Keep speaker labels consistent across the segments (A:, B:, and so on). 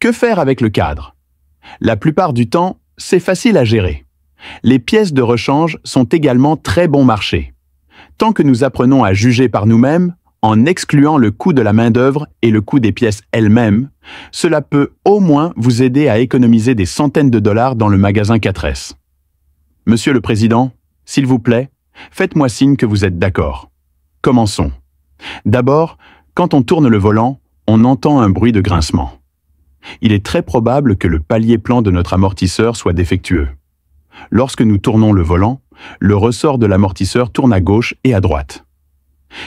A: Que faire avec le cadre? La plupart du temps, c'est facile à gérer. Les pièces de rechange sont également très bon marché. Tant que nous apprenons à juger par nous-mêmes, en excluant le coût de la main-d'œuvre et le coût des pièces elles-mêmes, cela peut au moins vous aider à économiser des centaines de dollars dans le magasin 4S. Monsieur le Président, s'il vous plaît, faites-moi signe que vous êtes d'accord. Commençons. D'abord, quand on tourne le volant, on entend un bruit de grincement. Il est très probable que le palier plan de notre amortisseur soit défectueux. Lorsque nous tournons le volant, le ressort de l'amortisseur tourne à gauche et à droite.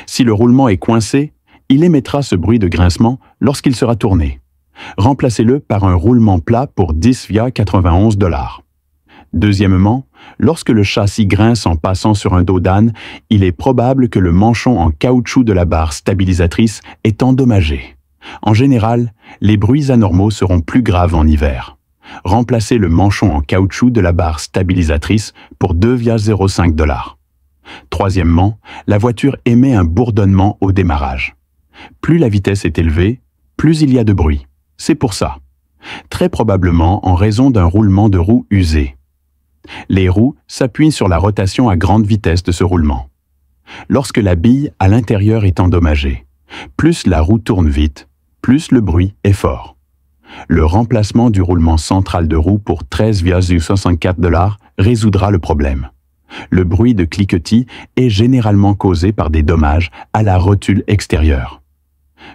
A: Si le roulement est coincé, il émettra ce bruit de grincement lorsqu'il sera tourné. Remplacez-le par un roulement plat pour 10,91 $. Deuxièmement, lorsque le châssis grince en passant sur un dos d'âne, il est probable que le manchon en caoutchouc de la barre stabilisatrice est endommagé. En général, les bruits anormaux seront plus graves en hiver. Remplacez le manchon en caoutchouc de la barre stabilisatrice pour 2,05 $. Troisièmement, la voiture émet un bourdonnement au démarrage. Plus la vitesse est élevée, plus il y a de bruit. C'est pour ça. Très probablement en raison d'un roulement de roues usé. Les roues s'appuient sur la rotation à grande vitesse de ce roulement. Lorsque la bille à l'intérieur est endommagée, plus la roue tourne vite, plus le bruit est fort. Le remplacement du roulement central de roue pour 13,64 $ résoudra le problème. Le bruit de cliquetis est généralement causé par des dommages à la rotule extérieure.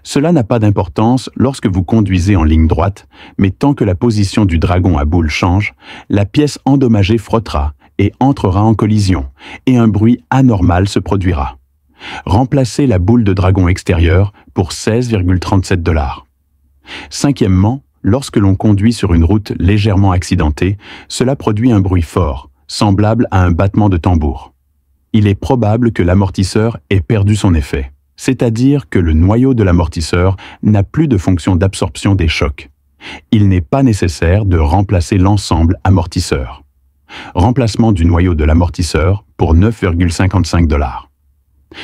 A: Cela n'a pas d'importance lorsque vous conduisez en ligne droite, mais tant que la position du dragon à boule change, la pièce endommagée frottera et entrera en collision, et un bruit anormal se produira. Remplacez la boule de dragon extérieure pour 16,37 $. Cinquièmement, lorsque l'on conduit sur une route légèrement accidentée, cela produit un bruit fort, semblable à un battement de tambour. Il est probable que l'amortisseur ait perdu son effet, c'est-à-dire que le noyau de l'amortisseur n'a plus de fonction d'absorption des chocs. Il n'est pas nécessaire de remplacer l'ensemble amortisseur. Remplacement du noyau de l'amortisseur pour 9,55 $.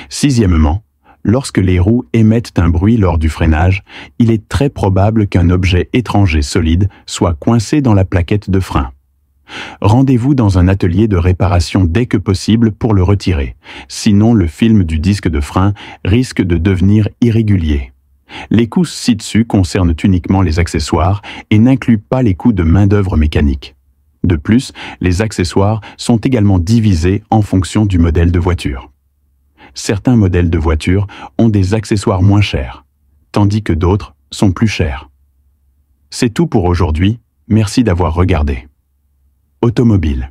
A: Sixièmement, lorsque les roues émettent un bruit lors du freinage, il est très probable qu'un objet étranger solide soit coincé dans la plaquette de frein. Rendez-vous dans un atelier de réparation dès que possible pour le retirer, sinon le film du disque de frein risque de devenir irrégulier. Les coûts ci-dessus concernent uniquement les accessoires et n'incluent pas les coûts de main-d'œuvre mécanique. De plus, les accessoires sont également divisés en fonction du modèle de voiture. Certains modèles de voitures ont des accessoires moins chers, tandis que d'autres sont plus chers. C'est tout pour aujourd'hui, merci d'avoir regardé. Automobile.